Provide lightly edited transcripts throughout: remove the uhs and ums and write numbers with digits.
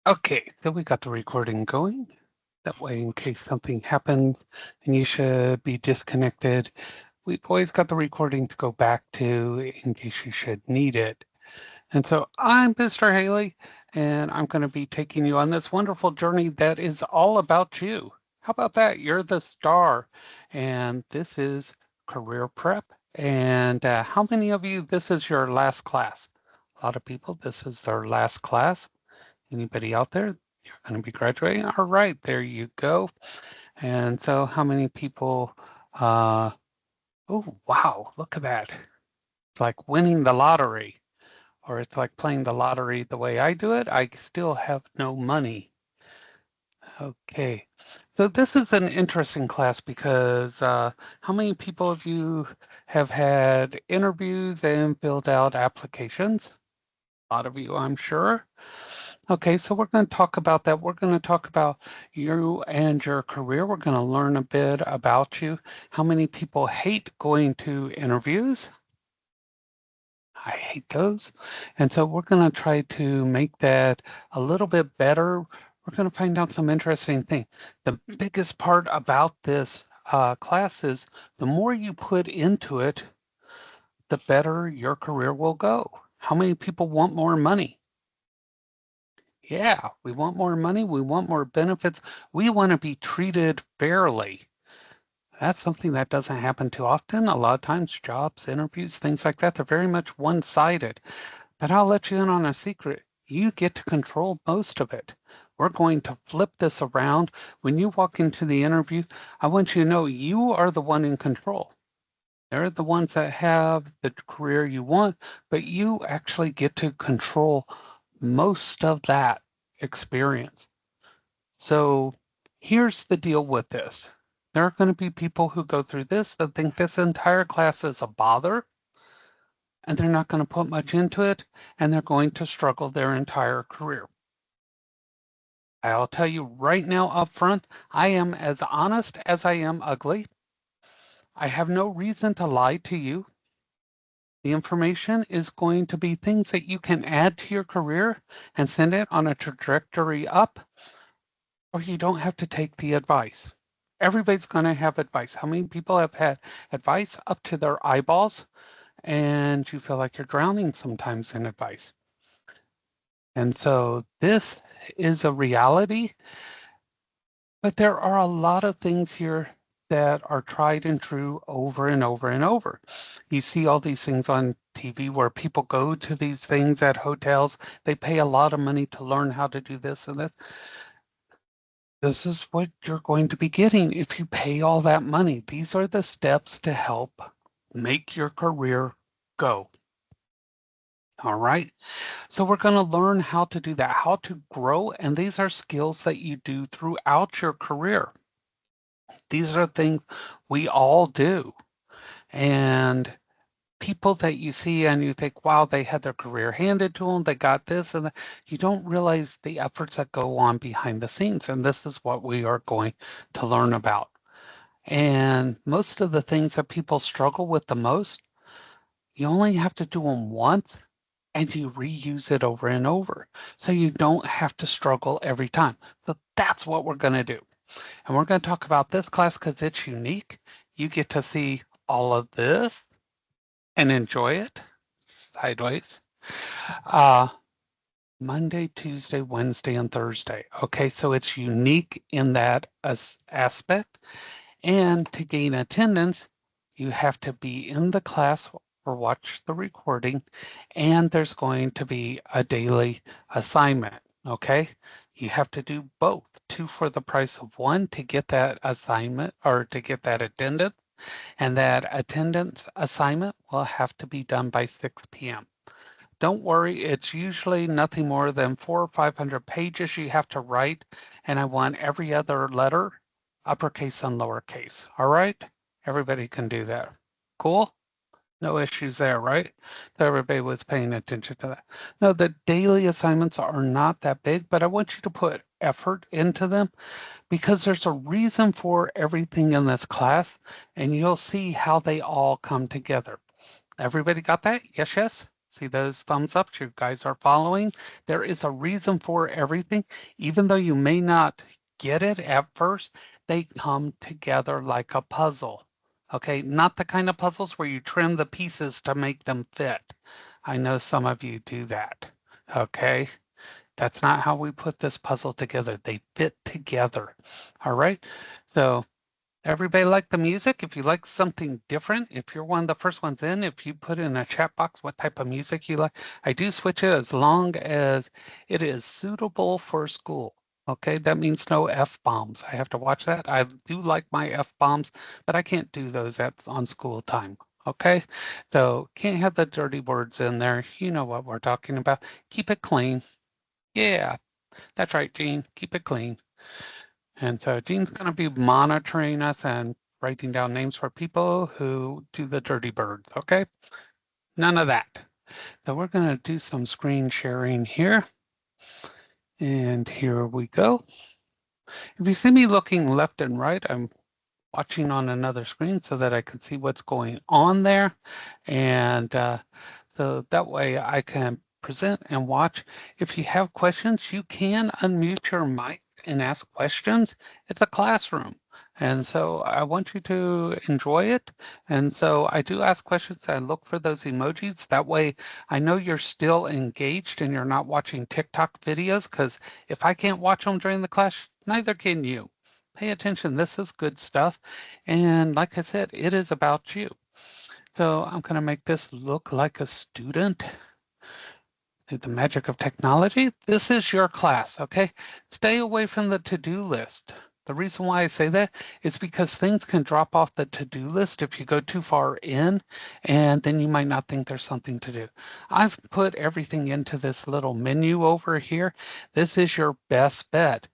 Okay, so we got the recording going. That way, in case something happens and you should be disconnected, we've always got the recording to go back to in case you should need it. And so I'm Mr. Haley, and I'm going to be taking you on this wonderful journey that is all about you. How about that? You're the star, and this is career prep. And how many of you, this is your last class? A lot of people, this is their last class. Anybody out there? You're going to be graduating. All right, there you go. And so how many people, uh, oh, wow, look at that. It's like winning the lottery, or it's like playing the lottery the way I do it. I still have no money. Okay, so this is an interesting class because how many people of you have had interviews and filled out applications? A lot of you, I'm sure. Okay, so we're going to talk about that. We're going to talk about you and your career. We're going to learn a bit about you. How many people hate going to interviews? I hate those. And so we're going to try to make that a little bit better. We're going to find out some interesting things. The biggest part about this class is the more you put into it, the better your career will go. How many people want more money? Yeah, we want more money. We want more benefits. We want to be treated fairly. That's something that doesn't happen too often. A lot of times, jobs, interviews, things like that, they're very much one-sided. But I'll let you in on a secret. You get to control most of it. We're going to flip this around. When you walk into the interview, I want you to know you are the one in control. They're the ones that have the career you want, but you actually get to control most of that experience. So here's the deal with this. There are going to be people who go through this that think this entire class is a bother, and they're not going to put much into it, and they're going to struggle their entire career. I'll tell you right now up front, I am as honest as I am ugly. I have no reason to lie to you. The information is going to be things that you can add to your career and send it on a trajectory up, or you don't have to take the advice. Everybody's going to have advice. How many people have had advice up to their eyeballs and you feel like you're drowning sometimes in advice? And so this is a reality, but there are a lot of things here that are tried and true over and over and over. You see all these things on TV where people go to these things at hotels. They pay a lot of money to learn how to do this and this. This is what you're going to be getting if you pay all that money. These are the steps to help make your career go. All right. So we're going to learn how to do that, how to grow. And these are skills that you do throughout your career. These are things we all do. And people that you see and you think, wow, they had their career handed to them, they got this, and that. You don't realize the efforts that go on behind the scenes. And this is what we are going to learn about. And most of the things that people struggle with the most, you only have to do them once and you reuse it over and over. So you don't have to struggle every time. So that's what we're going to do. And we're going to talk about this class because it's unique. You get to see all of this and enjoy it sideways. Uh, Monday, Tuesday, Wednesday, and Thursday. Okay, so it's unique in that aspect. And to gain attendance, you have to be in the class or watch the recording, and there's going to be a daily assignment. Okay, you have to do both, two for the price of one to get that assignment or to get that attendance. And that attendance assignment will have to be done by 6 p.m. Don't worry, it's usually nothing more than 400 or 500 pages you have to write, and I want every other letter uppercase and lowercase. All right? Everybody can do that. Cool? No issues there, right? So everybody was paying attention to that. No, the daily assignments are not that big, but I want you to put effort into them because there's a reason for everything in this class, and you'll see how they all come together. Everybody got that? Yes, yes? See those thumbs up? You guys are following. There is a reason for everything. Even though you may not get it at first, they come together like a puzzle. Okay, not the kind of puzzles where you trim the pieces to make them fit. I know some of you do that. Okay, that's not how we put this puzzle together. They fit together. All right, so everybody like the music? If you like something different, if you're one of the first ones in, if you put in a chat box what type of music you like, I do switch it as long as it is suitable for school. Okay, that means no F-bombs. I have to watch that. I do like my F-bombs, but I can't do those on school time. Okay, so can't have the dirty words in there. You know what we're talking about. Keep it clean. Yeah, that's right, Gene. Keep it clean. And so Jean's going to be monitoring us and writing down names for people who do the dirty birds, okay? None of that. So we're going to do some screen sharing here. And here we go. If you see me looking left and right, I'm watching on another screen so that I can see what's going on there. And so that way I can present and watch. If you have questions, you can unmute your mic and ask questions. It's a classroom. And so I want you to enjoy it. And so I do ask questions. I look for those emojis. That way I know you're still engaged and you're not watching TikTok videos, because if I can't watch them during the class, neither can you. Pay attention. This is good stuff. And like I said, it is about you. So I'm going to make this look like a student. The magic of technology. This is your class, okay? Stay away from the to-do list. The reason why I say that is because things can drop off the to-do list if you go too far in, and then you might not think there's something to do. I've put everything into this little menu over here. This is your best bet.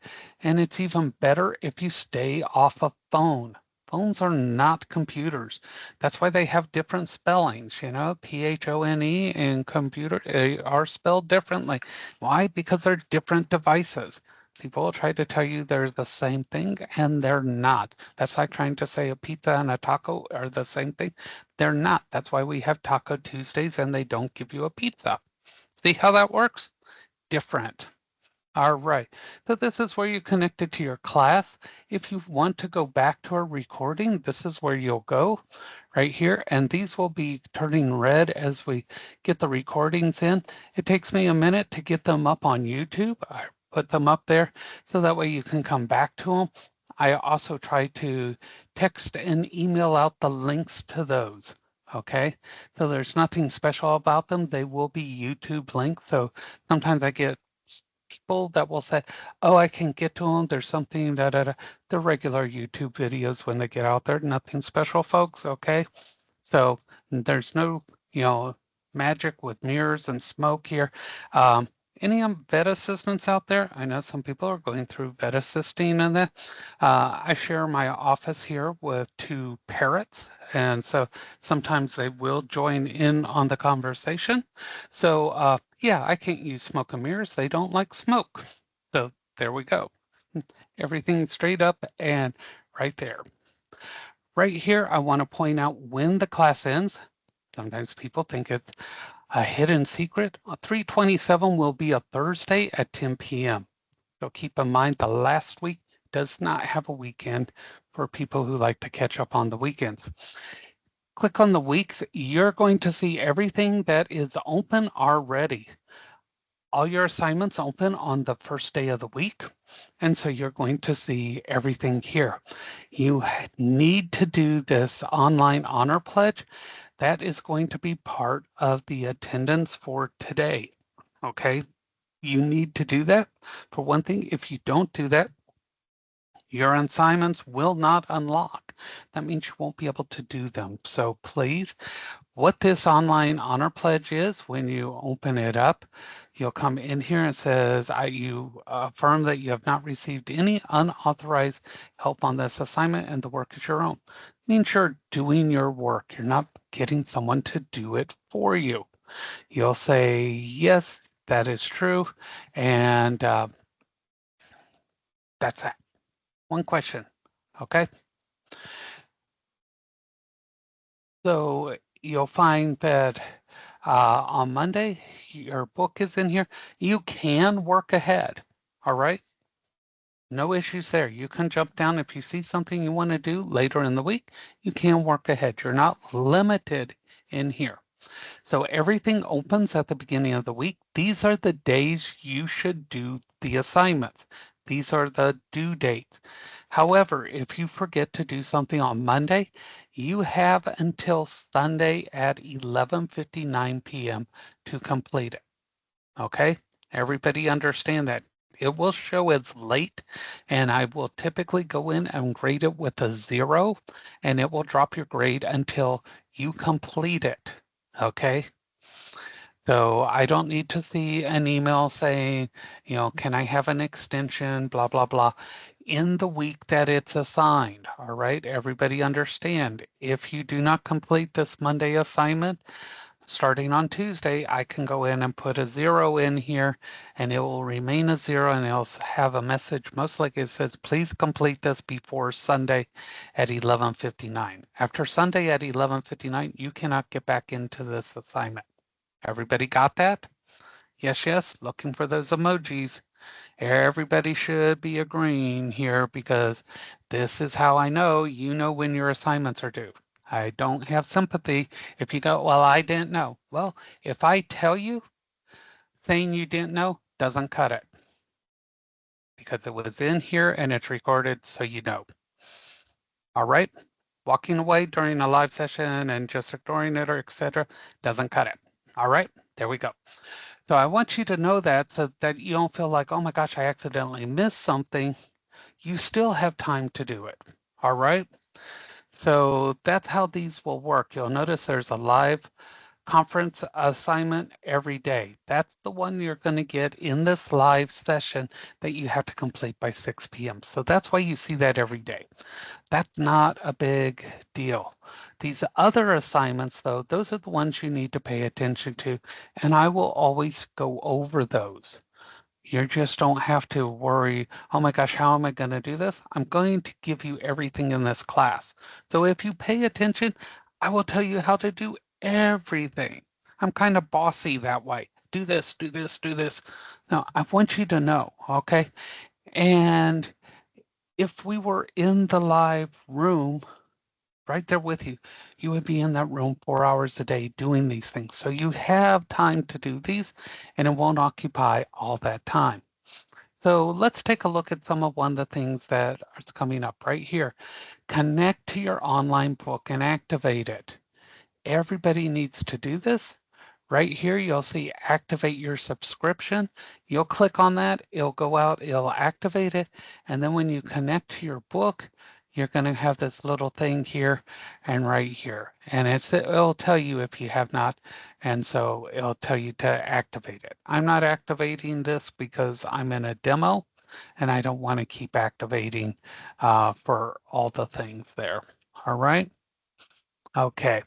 And it's even better if you stay off a phone. Phones are not computers. That's why they have different spellings, you know, PHONE and computer are spelled differently. Why? Because they're different devices. People will try to tell you they're the same thing, and they're not. That's like trying to say a pizza and a taco are the same thing. They're not. That's why we have Taco Tuesdays and they don't give you a pizza. See how that works? Different. All right, so this is where you connect it to your class. If you want to go back to a recording, this is where you'll go right here. And these will be turning red as we get the recordings in. It takes me a minute to get them up on YouTube. I put them up there so that way you can come back to them. I also try to text and email out the links to those. Okay, so there's nothing special about them. They will be YouTube links. So sometimes I get people that will say, oh, I can get to them. There's something that the regular YouTube videos when they get out there. Nothing special, folks. Okay. So there's no, magic with mirrors and smoke here. Um, any vet assistants out there? I know some people are going through vet assisting and that. I share my office here with two parrots, and so sometimes they will join in on the conversation. So yeah, I can't use smoke and mirrors. They don't like smoke. So there we go. Everything straight up and right there. Right here, I want to point out when the class ends. Sometimes people think it's a hidden secret. 327 will be a Thursday at 10 p.m. So keep in mind the last week does not have a weekend for people who like to catch up on the weekends. Click on the weeks. You're going to see everything that is open already. All your assignments open on the first day of the week. And so you're going to see everything here. You need to do this online honor pledge. That is going to be part of the attendance for today. Okay, you need to do that. For one thing, if you don't do that, your assignments will not unlock. That means you won't be able to do them. So please, what this online honor pledge is, when you open it up, you'll come in here and it says, you affirm that you have not received any unauthorized help on this assignment and the work is your own. It means you're doing your work. You're not getting someone to do it for you. You'll say, yes, that is true. And that's that. One question, okay? So you'll find that On Monday, your book is in here. You can work ahead. All right. No issues there. You can jump down if you see something you want to do later in the week. You can work ahead. You're not limited in here. So everything opens at the beginning of the week. These are the days you should do the assignments. These are the due dates. However, if you forget to do something on Monday, you have until Sunday at 11:59 p.m. to complete it. Okay? Everybody understand that. It will show as late, and I will typically go in and grade it with a 0, and it will drop your grade until you complete it. Okay? So I don't need to see an email saying, can I have an extension, blah, blah, blah, in the week that it's assigned. All right, everybody understand. If you do not complete this Monday assignment, starting on Tuesday, I can go in and put a 0 in here and it will remain a 0 and it'll have a message, most likely it says, please complete this before Sunday at 11:59. After Sunday at 11:59, you cannot get back into this assignment. Everybody got that? Yes, yes, looking for those emojis. Everybody should be agreeing here because this is how I know you know when your assignments are due. I don't have sympathy if you go, well, I didn't know. Well, if I tell you saying you didn't know doesn't cut it because it was in here and it's recorded so you know. All right? Walking away during a live session and just ignoring it or etc. doesn't cut it. All right? There we go. So I want you to know that so that you don't feel like, oh my gosh, I accidentally missed something. You still have time to do it. All right. So that's how these will work. You'll notice there's a live conference assignment every day. That's the one you're going to get in this live session that you have to complete by 6 p.m. So that's why you see that every day. That's not a big deal. These other assignments, though, those are the ones you need to pay attention to, and I will always go over those. You just don't have to worry, oh my gosh, how am I going to do this? I'm going to give you everything in this class. So if you pay attention, I will tell you how to do everything. I'm kind of bossy that way. Do this, do this, do this. Now, I want you to know, okay? And if we were in the live room right there with you, you would be in that room 4 hours a day doing these things. So you have time to do these and it won't occupy all that time. So let's take a look at some of one of the things that are coming up right here. Connect to your online book and activate it. Everybody needs to do this. Right here, you'll see activate your subscription. You'll click on that, it'll go out, it'll activate it. And then when you connect to your book, you're going to have this little thing here and right here. And it'll tell you if you have not. And so it'll tell you to activate it. I'm not activating this because I'm in a demo and I don't want to keep activating for all the things there. All right. Okay.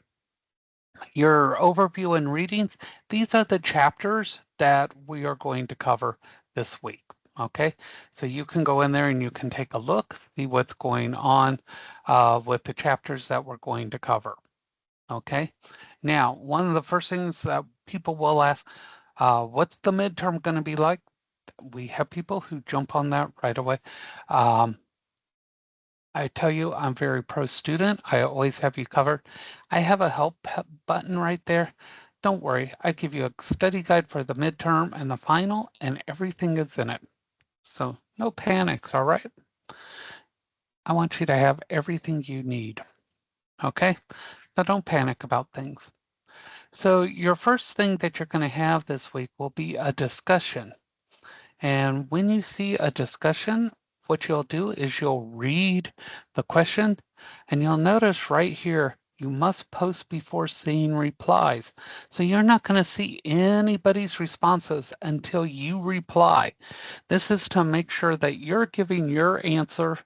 Your overview and readings, these are the chapters that we are going to cover this week. Okay, so you can go in there and you can take a look, see what's going on with the chapters that we're going to cover. Okay, now one of the first things that people will ask, what's the midterm going to be like? We have people who jump on that right away. I tell you, I'm very pro-student. I always have you covered. I have a help button right there. Don't worry, I give you a study guide for the midterm and the final, and everything is in it. So no panics, all right? I want you to have everything you need, okay? So don't panic about things. So your first thing that you're going to have this week will be a discussion. And when you see a discussion, what you'll do is you'll read the question and you'll notice right here, you must post before seeing replies. So you're not going to see anybody's responses until you reply. This is to make sure that you're giving your answer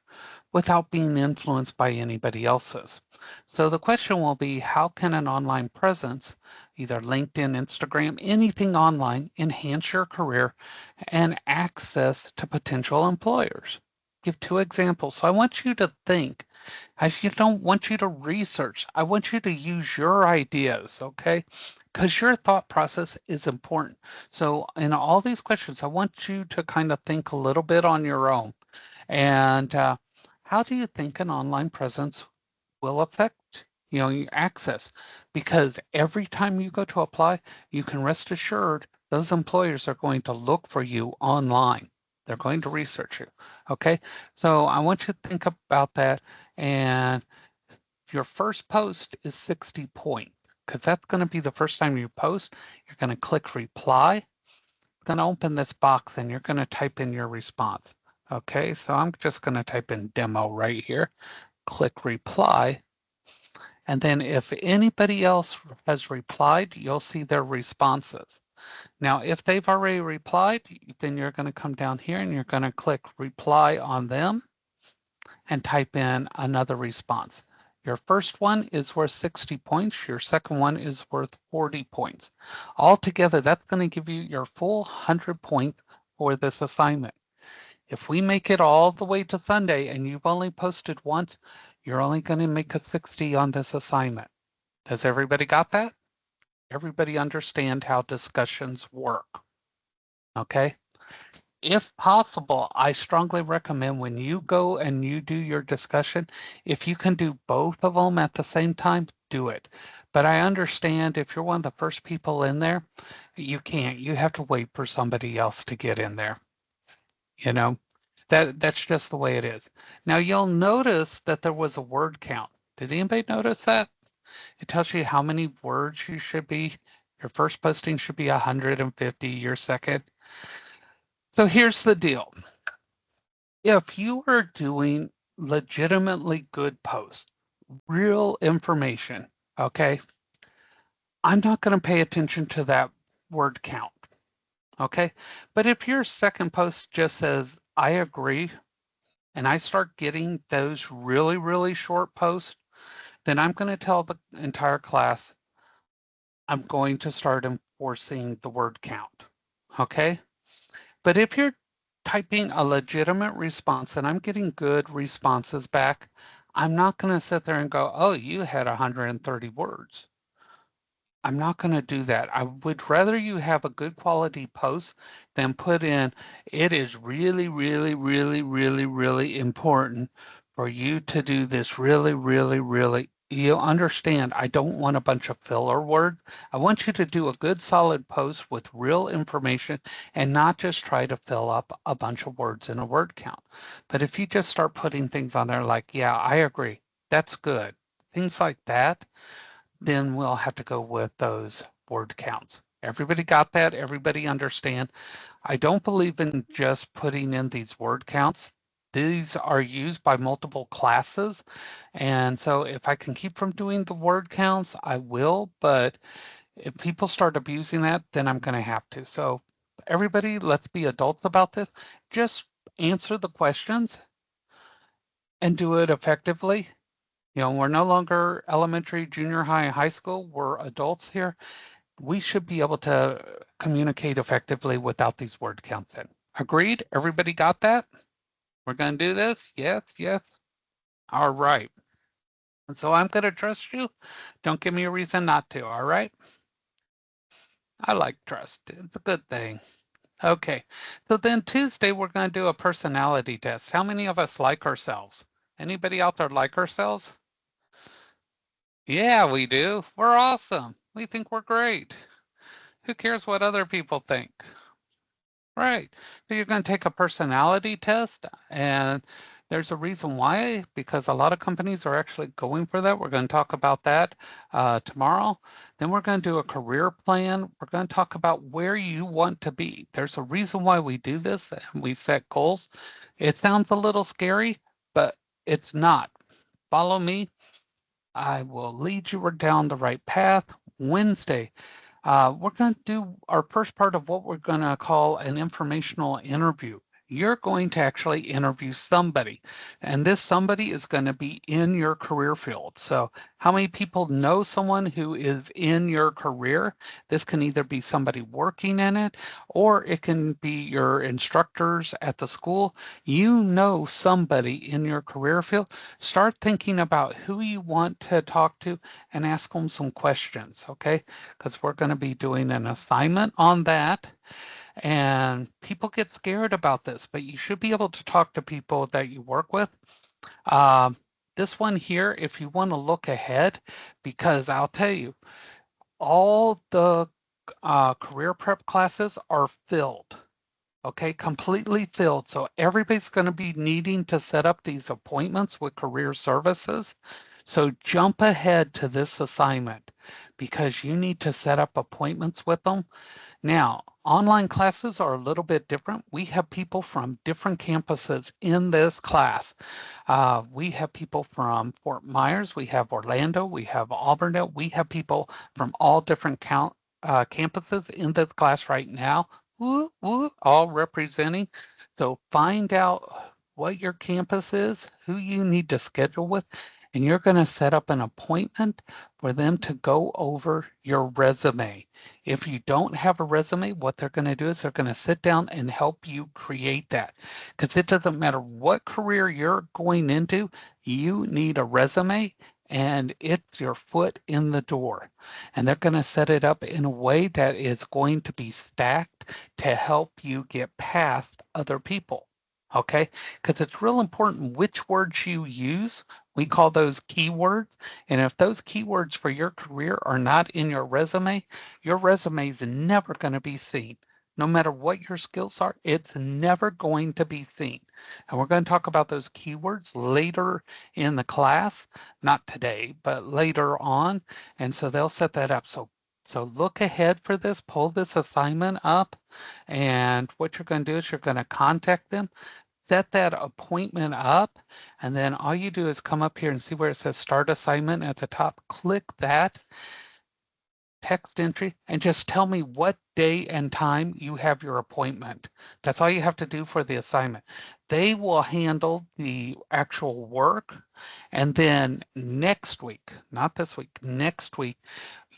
without being influenced by anybody else's. So the question will be, how can an online presence, either LinkedIn, Instagram, anything online, enhance your career and access to potential employers? Give 2 examples. So I want you to think. I don't want you to research. I want you to use your ideas, okay? because your thought process is important. So in all these questions, I want you to kind of think a little bit on your own. And how do you think an online presence will affect, your access? Because every time you go to apply, you can rest assured those employers are going to look for you online. They're going to research you. Okay. So I want you to think about that. And your first post is 60 point because that's going to be the first time you post. You're going to click reply. It's going to open this box and you're going to type in your response. Okay, so I'm just going to type in demo right here, click reply. And then if anybody else has replied, you'll see their responses. Now, if they've already replied, then you're going to come down here and you're going to click reply on them and type in another response. Your first one is worth 60 points. Your second one is worth 40 points. Altogether, that's going to give you your full 100 points for this assignment. If we make it all the way to Sunday and you've only posted once, you're only going to make a 60 on this assignment. Does everybody got that? Everybody understand how discussions work? Okay. If possible, I strongly recommend when you go and you do your discussion, if you can do both of them at the same time, do it. But I understand if you're one of the first people in there, you can't. You have to wait for somebody else to get in there. You know, that's just the way it is. Now you'll notice that there was a word count. Did anybody notice that? It tells you how many words you should be. Your first posting should be 150, your second. So here's the deal. If you are doing legitimately good posts, real information, okay, I'm not going to pay attention to that word count, okay? But if your second post just says, I agree, and I start getting those really, really short posts, then I'm going to tell the entire class, I'm going to start enforcing the word count, okay? But if you're typing a legitimate response and I'm getting good responses back, I'm not going to sit there and go, oh, you had 130 words. I'm not going to do that. I would rather you have a good quality post than put in, it is really, really, really, really, really important for you to do this really, really, really. You understand, I don't want a bunch of filler words. I want you to do a good solid post with real information and not just try to fill up a bunch of words in a word count. But if you just start putting things on there like, yeah, I agree, that's good, things like that, then we'll have to go with those word counts. Everybody got that? Everybody understand? I don't believe in just putting in these word counts. These are used by multiple classes. And so if I can keep from doing the word counts, I will. But if people start abusing that, then I'm going to have to. So everybody, let's be adults about this. Just answer the questions and do it effectively. We're no longer elementary, junior high, and high school. We're adults here. We should be able to communicate effectively without these word counts in. Agreed? Everybody got that? We're going to do this? Yes, yes. All right. And so I'm going to trust you. Don't give me a reason not to, all right? I like trust. It's a good thing. Okay. So then Tuesday, we're going to do a personality test. How many of us like ourselves? Anybody out there like ourselves? Yeah, we do. We're awesome. We think we're great. Who cares what other people think? Right. So you're going to take a personality test, and there's a reason why, because a lot of companies are actually going for that. We're going to talk about that tomorrow. Then we're going to do a career plan. We're going to talk about where you want to be. There's a reason why we do this and we set goals. It sounds a little scary, but it's not. Follow me. I will lead you down the right path. Wednesday, we're going to do our first part of what we're going to call an informational interview. you're going to actually interview somebody, and this somebody is going to be in your career field. So how many people know someone who is in your career? This can either be somebody working in it, or it can be your instructors at the school. You know somebody in your career field. Start thinking about who you want to talk to and ask them some questions, okay? Because we're going to be doing an assignment on that. And people get scared about this, but you should be able to talk to people that you work with. Um, this one here, if you want to look ahead, because I'll tell you, all the career prep classes are filled. Okay, completely filled. So everybody's going to be needing to set up these appointments with career services. So jump ahead to this assignment because you need to set up appointments with them. Now, online classes are a little bit different. We have people from different campuses in this class. We have people from Fort Myers, we have Orlando, we have Auburndale, we have people from all different campuses in this class right now, woo, woo, all representing. So find out what your campus is, who you need to schedule with, and you're going to set up an appointment for them to go over your resume. If you don't have a resume, what they're going to do is they're going to sit down and help you create that. Because it doesn't matter what career you're going into, you need a resume and it's your foot in the door. And they're going to set it up in a way that is going to be stacked to help you get past other people. Okay, because it's real important which words you use. We call those keywords. And if those keywords for your career are not in your resume is never going to be seen. No matter what your skills are, it's never going to be seen. And we're going to talk about those keywords later in the class, not today, but later on. And so they'll set that up. So look ahead for this, pull this assignment up, and what you're going to do is you're going to contact them, set that appointment up, and then all you do is come up here and see where it says start assignment at the top. Click that text entry and just tell me what day and time you have your appointment. That's all you have to do for the assignment. They will handle the actual work, and then next week, not this week, next week,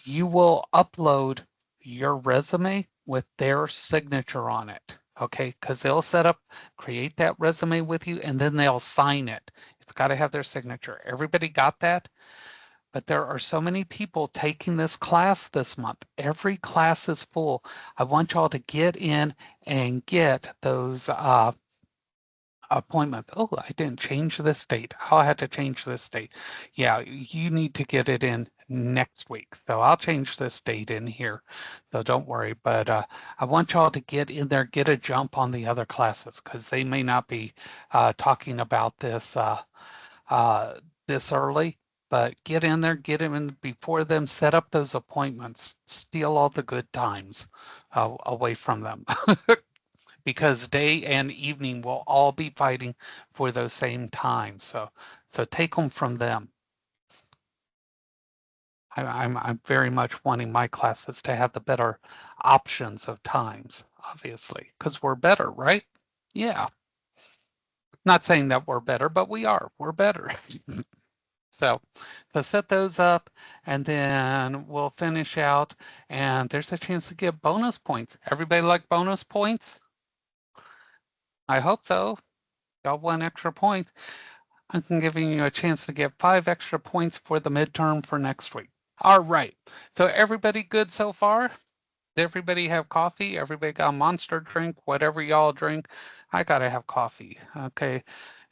you will upload your resume with their signature on it. Okay, because they'll create that resume with you, and then they'll sign it. It's got to have their signature. Everybody got that? But there are so many people taking this class this month. Every class is full. I want y'all to get in and get those appointment. Oh, I didn't change this date. I'll have to change this date. Yeah, you need to get it in next week. So I'll change this date in here. So don't worry. But I want y'all to get in there, get a jump on the other classes because they may not be talking about this this early. But get in there, get them in before them, set up those appointments, steal all the good times away from them. Because day and evening will all be fighting for those same times. So take them from them. I'm very much wanting my classes to have the better options of times, obviously, because we're better, right? Yeah. Not saying that we're better, but we are. We're better. So set those up and then we'll finish out and there's a chance to get bonus points. Everybody like bonus points? I hope so. Y'all want extra points. I'm giving you a chance to get 5 extra points for the midterm for next week. All right. So everybody good so far? Did everybody have coffee? Everybody got a Monster drink, whatever y'all drink. I gotta have coffee. Okay.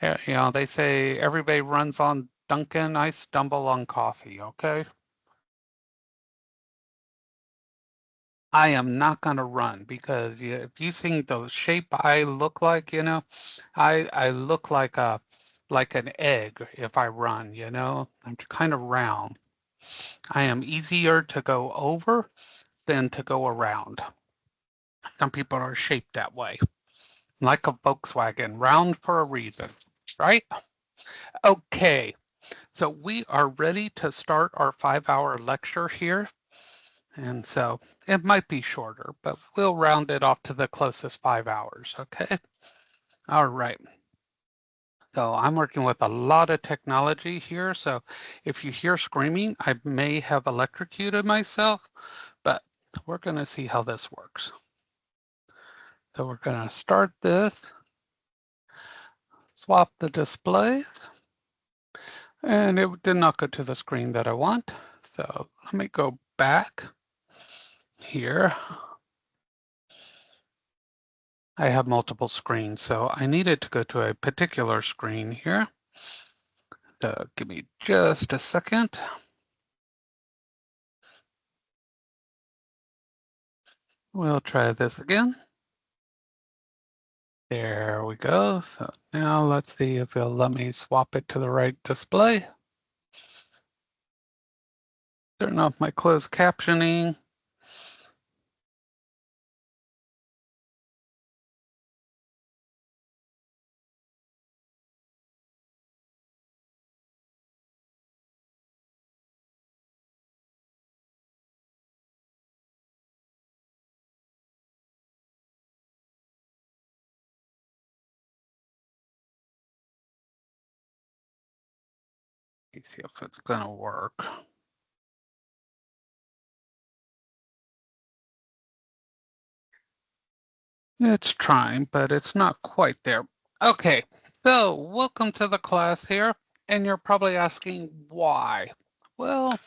You know, they say everybody runs on Dunkin'. I stumble on coffee. Okay. I am not gonna run because if you see the shape I look like, you know, I look like an egg if I run, you know. I'm kind of round. I am easier to go over than to go around. Some people are shaped that way, like a Volkswagen, round for a reason, right? Okay, so we are ready to start our 5-hour lecture here. And so it might be shorter, but we'll round it off to the closest 5 hours, okay? All right. So I'm working with a lot of technology here. So if you hear screaming, I may have electrocuted myself, but we're going to see how this works. So we're going to start this, swap the display, and it did not go to the screen that I want. So let me go back here. I have multiple screens, so I needed to go to a particular screen here. Give me just a second. We'll try this again. There we go. So now let's see if it'll let me swap it to the right display. Turn off my closed captioning. Let's see if it's gonna work. It's trying, but it's not quite there. Okay, so welcome to the class here, and you're probably asking why. Well,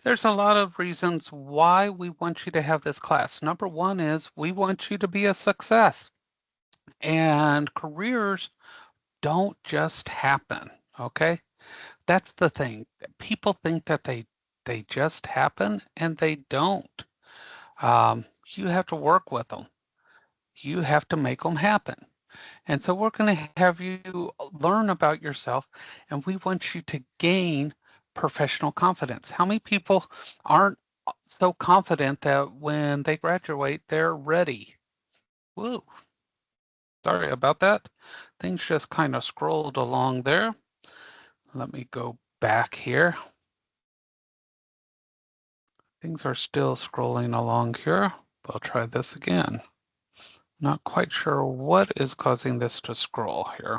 there's a lot of reasons why we want you to have this class. Number one is we want you to be a success, and careers don't just happen, okay? That's the thing. People think that they just happen, and they don't. You have to work with them. You have to make them happen. And so we're going to have you learn about yourself, and we want you to gain professional confidence. How many people aren't so confident that when they graduate, they're ready? Woo, sorry about that. Things just kind of scrolled along there. Let me go back here. Things are still scrolling along here. We'll try this again. Not quite sure what is causing this to scroll here.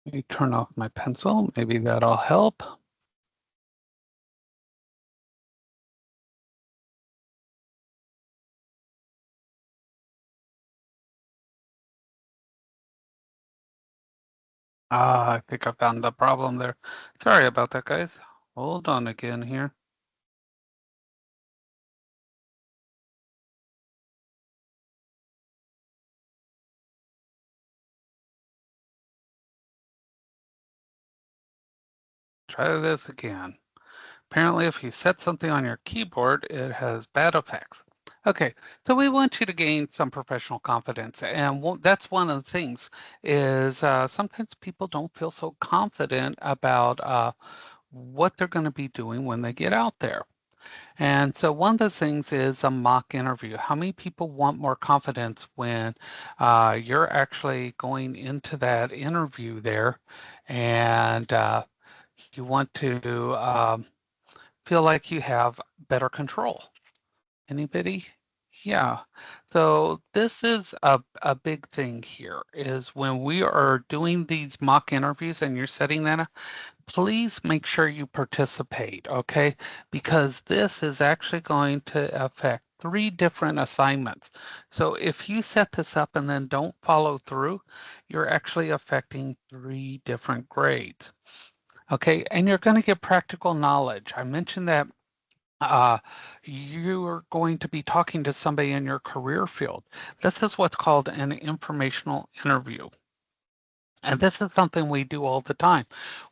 Let me turn off my pencil. Maybe that'll help. Ah, I think I found the problem there. Sorry about that, guys. Hold on again here. Try this again. Apparently, if you set something on your keyboard, it has bad effects. Okay, so we want you to gain some professional confidence, and that's one of the things is sometimes people don't feel so confident about what they're going to be doing when they get out there. And so one of those things is a mock interview. How many people want more confidence when you're actually going into that interview there and you want to feel like you have better control? Anybody? Yeah. So this is a big thing here is when we are doing these mock interviews and you're setting that up, please make sure you participate, okay? Because this is actually going to affect three different assignments. So if you set this up and then don't follow through, you're actually affecting three different grades. Okay, and you're going to get practical knowledge. I mentioned that uh, you are going to be talking to somebody in your career field. This is what's called an informational interview. And this is something we do all the time.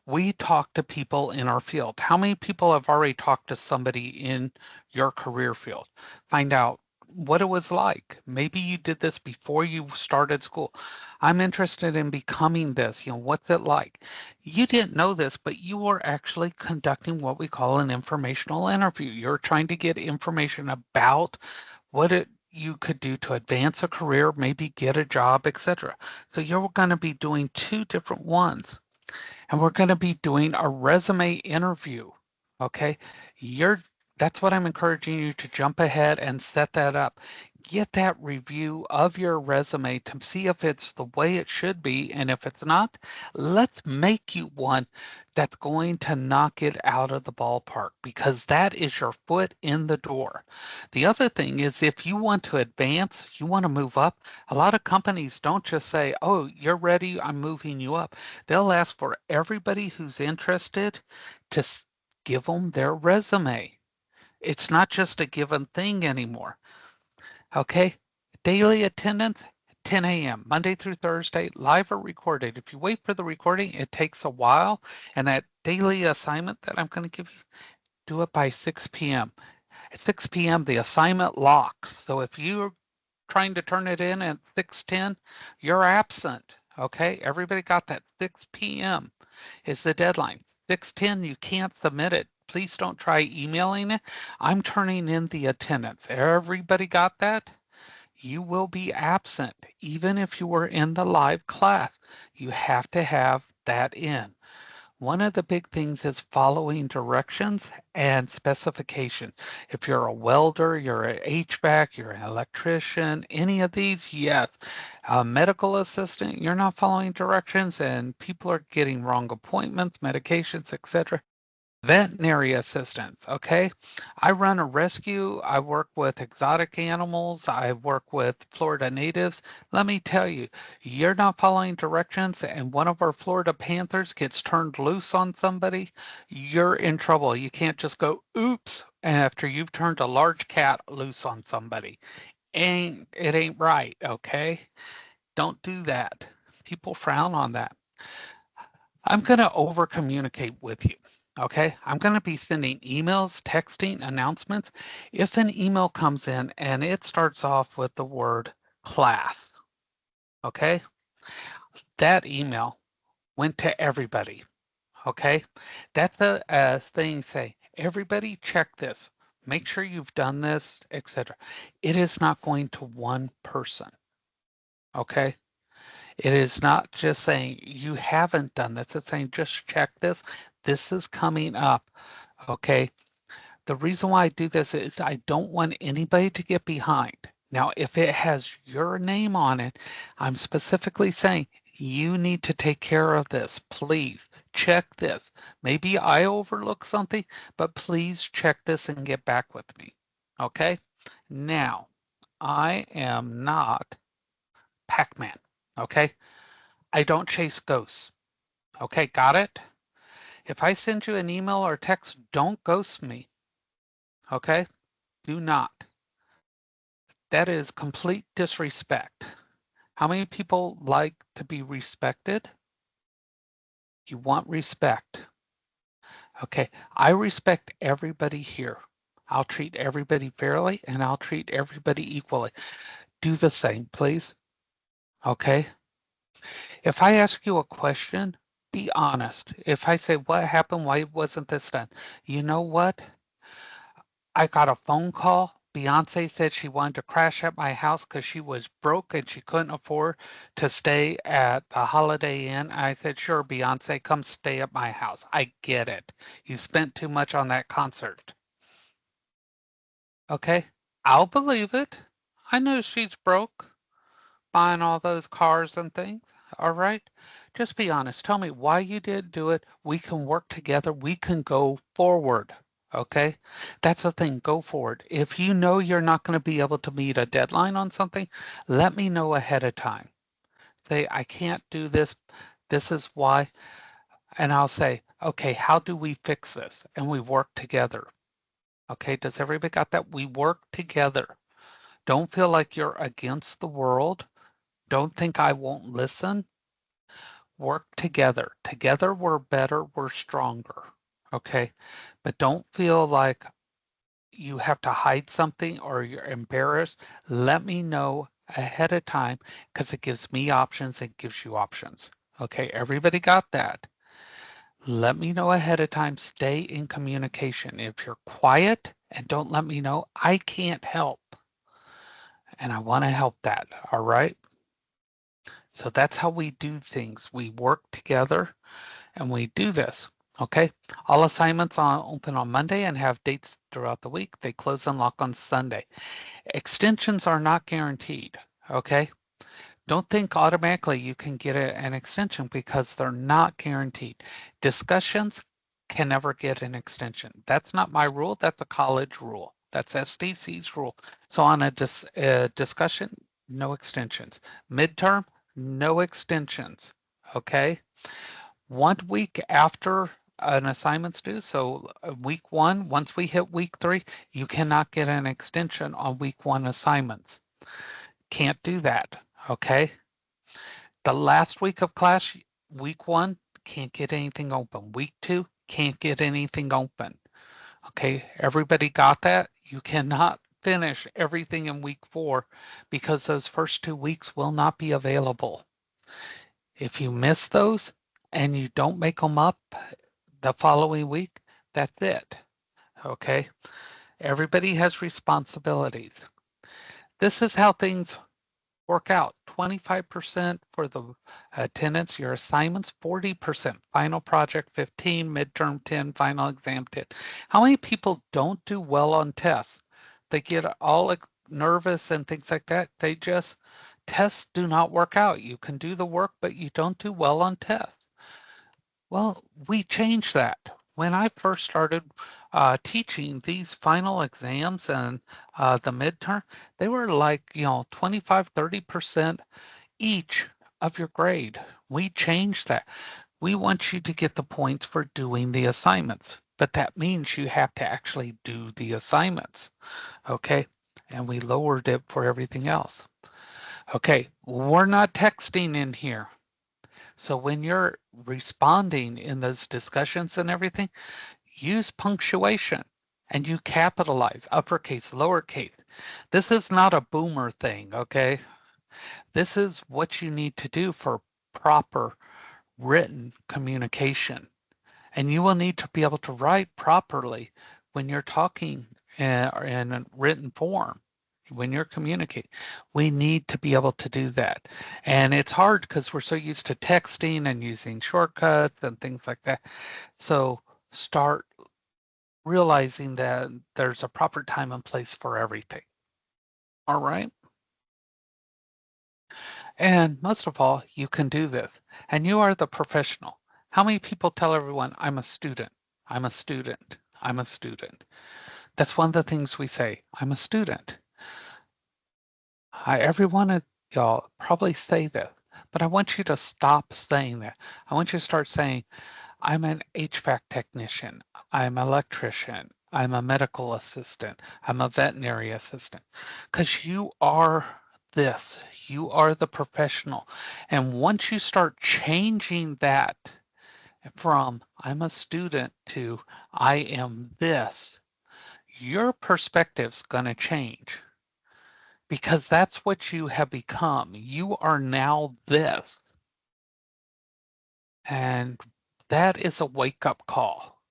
We talk to people in our field. How many people have already talked to somebody in your career field? Find out what it was like. Maybe you did this before you started school. I'm interested in becoming this. What's it like? You didn't know this, but you were actually conducting what we call an informational interview. You're trying to get information about what you could do to advance a career, maybe get a job, etc. So you're going to be doing two different ones. And we're going to be doing a resume interview. Okay. You're That's what I'm encouraging you to jump ahead and set that up. Get that review of your resume to see if it's the way it should be. And if it's not, let's make you one that's going to knock it out of the ballpark because that is your foot in the door. The other thing is if you want to advance, you want to move up, a lot of companies don't just say, oh, you're ready, I'm moving you up. They'll ask for everybody who's interested to give them their resume. It's not just a given thing anymore. Okay. Daily attendance, 10 a.m., Monday through Thursday, live or recorded. If you wait for the recording, it takes a while. And that daily assignment that I'm going to give you, do it by 6 p.m. At 6 p.m., the assignment locks. So if you're trying to turn it in at 6:10, you're absent. Okay. Everybody got that 6 p.m. is the deadline. 6:10, you can't submit it. Please don't try emailing it. I'm turning in the attendance. Everybody got that? You will be absent, even if you were in the live class. You have to have that in. One of the big things is following directions and specification. If you're a welder, you're an HVAC, you're an electrician, any of these, yes. A medical assistant, you're not following directions and people are getting wrong appointments, medications, etc. Veterinary assistants, okay? I run a rescue. I work with exotic animals. I work with Florida natives. Let me tell you, you're not following directions and one of our Florida Panthers gets turned loose on somebody, you're in trouble. You can't just go, oops, after you've turned a large cat loose on somebody. It ain't right, okay? Don't do that. People frown on that. I'm going to over communicate with you. Okay, I'm going to be sending emails, texting, announcements. If an email comes in and it starts off with the word class, okay, that email went to everybody. Okay, that's a thing say, everybody check this. Make sure you've done this, etc. It is not going to one person. Okay, it is not just saying you haven't done this. It's saying just check this. This is coming up. Okay. The reason why I do this is I don't want anybody to get behind. Now, if it has your name on it, I'm specifically saying you need to take care of this. Please check this. Maybe I overlook something, but please check this and get back with me. Okay. Now, I am not Pac-Man. Okay. I don't chase ghosts. Okay, got it? If I send you an email or text, don't ghost me. Okay? Do not. That is complete disrespect. How many people like to be respected? You want respect. Okay, I respect everybody here. I'll treat everybody fairly and I'll treat everybody equally. Do the same, please. Okay? If I ask you a question, be honest. If I say, what happened? Why wasn't this done? You know what? I got a phone call. Beyonce said she wanted to crash at my house because she was broke and she couldn't afford to stay at the Holiday Inn. I said, sure, Beyonce, come stay at my house. I get it. You spent too much on that concert. Okay, I'll believe it. I know she's broke, buying all those cars and things. All right. Just be honest. Tell me why you did do it. We can work together. We can go forward. Okay. That's the thing. Go forward. If you know you're not going to be able to meet a deadline on something, let me know ahead of time. Say, I can't do this. This is why. And I'll say, okay, how do we fix this? And we work together. Okay. Does everybody got that? We work together. Don't feel like you're against the world. Don't think I won't listen. Work together. Together we're better, we're stronger. Okay. But don't feel like you have to hide something or you're embarrassed. Let me know ahead of time because it gives me options, it gives you options. Okay. Everybody got that. Let me know ahead of time. Stay in communication. If you're quiet and don't let me know, I can't help. And I want to help that. All right. So that's how we do things. We work together and we do this. Okay, all assignments open on Monday and have dates throughout the week. They close and lock on Sunday. Extensions are not guaranteed. Okay, don't think automatically you can get an extension because they're not guaranteed. Discussions can never get an extension. That's not my rule. That's a college rule. That's SDC's rule. So on a discussion, no extensions. Midterm, no extensions. Okay. 1 week after an assignment's due, so week one, once we hit week 3, you cannot get an extension on week 1 assignments. Can't do that, okay? The last week of class, week 1, can't get anything open. Week 2, can't get anything open. Okay, everybody got that? You cannot finish everything in week 4 because those first 2 weeks will not be available. If you miss those and you don't make them up the following week, that's it. Okay, everybody has responsibilities. This is how things work out. 25% for the attendance, your assignments, 40%, final project 15, midterm 10, final exam 10. How many people don't do well on tests? They get all nervous and things like that. Tests do not work out. You can do the work, but you don't do well on tests. Well, we changed that. When I first started teaching these final exams and the midterm, they were like, 25, 30% each of your grade. We changed that. We want you to get the points for doing the assignments, but that means you have to actually do the assignments. Okay. And we lowered it for everything else. Okay. We're not texting in here. So when you're responding in those discussions and everything, use punctuation and you capitalize uppercase, lowercase. This is not a boomer thing, okay? This is what you need to do for proper written communication. And you will need to be able to write properly when you're talking in a written form. When you're communicating, we need to be able to do that. And it's hard because we're so used to texting and using shortcuts and things like that. So start realizing that there's a proper time and place for everything. All right. And most of all, you can do this. And you are the professional. How many people tell everyone, I'm a student, I'm a student, I'm a student? That's one of the things we say, I'm a student. Every one of y'all probably say that, but I want you to stop saying that. I want you to start saying, I'm an HVAC technician, I'm an electrician, I'm a medical assistant, I'm a veterinary assistant, because you are this, you are the professional. And once you start changing that from I'm a student to I am this, your perspective's going to change because that's what you have become. You are now this. And that is a wake up call.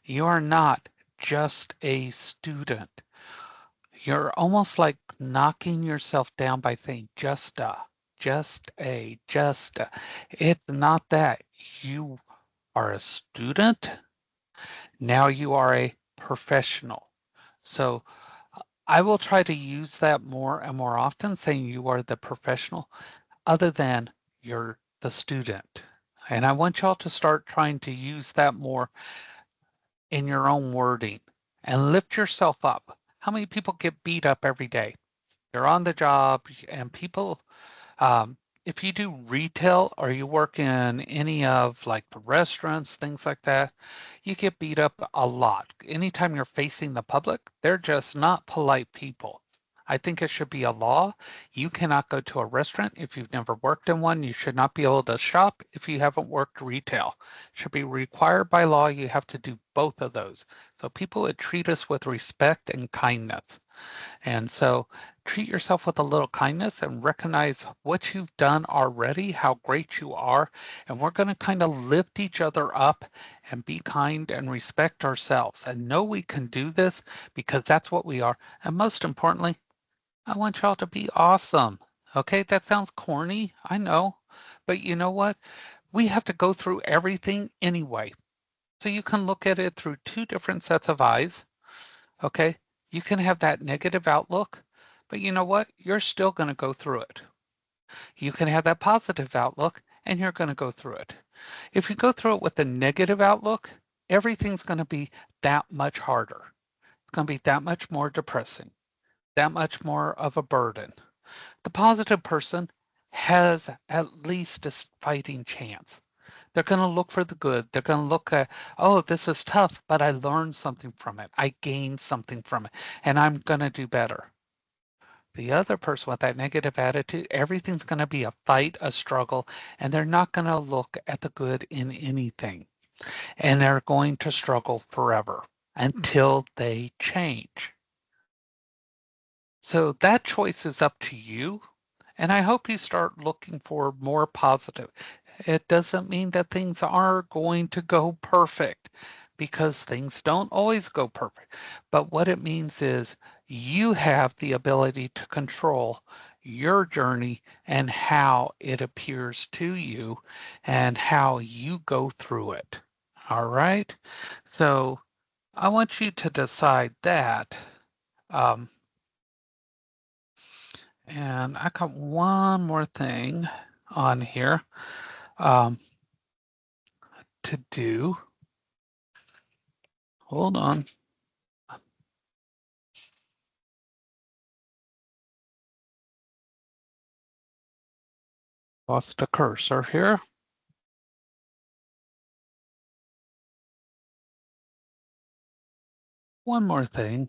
You are not just a student. You're almost like knocking yourself down by saying just a, just a, just a. It's not that. You are a student. Now you are a professional. So I will try to use that more and more often, saying you are the professional, other than you're the student. And I want y'all to start trying to use that more in your own wording and lift yourself up. How many people get beat up every day? You're on the job and people, um, if you do retail or you work in any of like the restaurants, things like that, you get beat up a lot. Anytime you're facing the public, they're just not polite people. I think it should be a law. You cannot go to a restaurant if you've never worked in one. You should not be able to shop if you haven't worked retail. It should be required by law. You have to do both of those. So people would treat us with respect and kindness. And so treat yourself with a little kindness and recognize what you've done already, how great you are. And we're going to kind of lift each other up and be kind and respect ourselves and know we can do this because that's what we are. And most importantly, I want y'all to be awesome. Okay, that sounds corny, I know. But you know what? We have to go through everything anyway. So you can look at it through two different sets of eyes. Okay. You can have that negative outlook, but you know what? You're still going to go through it. You can have that positive outlook and you're going to go through it. If you go through it with a negative outlook, everything's going to be that much harder. It's going to be that much more depressing, that much more of a burden. The positive person has at least a fighting chance. They're going to look for the good. They're going to look at, oh, this is tough, but I learned something from it. I gained something from it, and I'm going to do better. The other person with that negative attitude, everything's going to be a fight, a struggle, and they're not going to look at the good in anything. And they're going to struggle forever until they change. So that choice is up to you. And I hope you start looking for more positive. It doesn't mean that things are going to go perfect because things don't always go perfect. But what it means is you have the ability to control your journey and how it appears to you and how you go through it. All right. So I want you to decide that. Um, and I got one more thing on here to do. Hold on. Lost the cursor here. One more thing.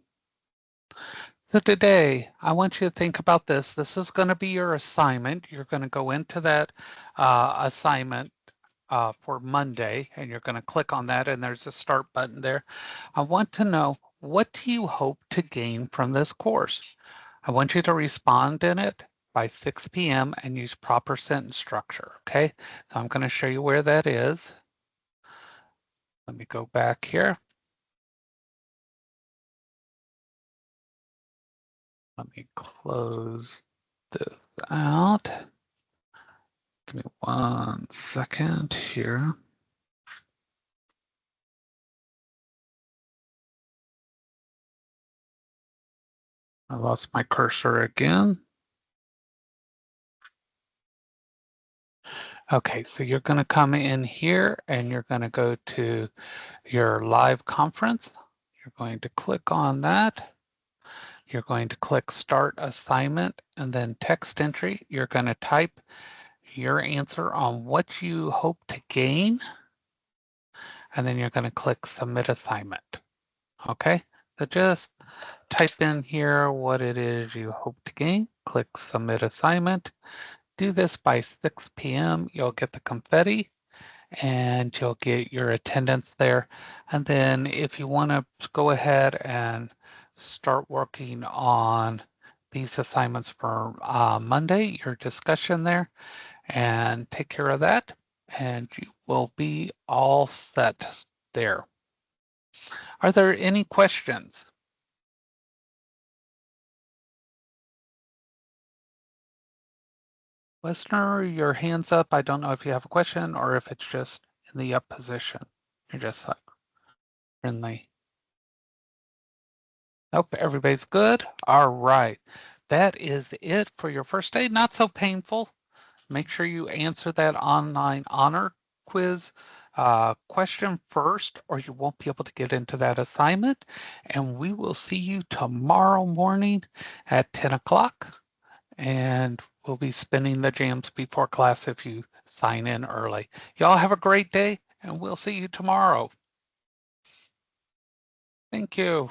So today, I want you to think about this. This is going to be your assignment. You're going to go into that assignment for Monday, and you're going to click on that, and there's a start button there. I want to know, what do you hope to gain from this course? I want you to respond in it by 6 p.m. and use proper sentence structure, okay? So I'm going to show you where that is. Let me go back here. Let me close this out. Give me 1 second here. I lost my cursor again. Okay, so you're going to come in here and you're going to go to your live conference. You're going to click on that. You're going to click Start Assignment and then Text Entry. You're going to type your answer on what you hope to gain, and then you're going to click Submit Assignment. Okay, so just type in here what it is you hope to gain, click Submit Assignment. Do this by 6 p.m. You'll get the confetti and you'll get your attendance there. And then if you want to go ahead and start working on these assignments for Monday, your discussion there, and take care of that, and you will be all set there. Are there any questions? Listener, your hand's up. I don't know if you have a question or if it's just in the up position. You're just like friendly. Nope, everybody's good. All right. That is it for your first day. Not so painful. Make sure you answer that online honor quiz question first, or you won't be able to get into that assignment. And we will see you tomorrow morning at 10 o'clock. And we'll be spinning the jams before class if you sign in early. Y'all have a great day, and we'll see you tomorrow. Thank you.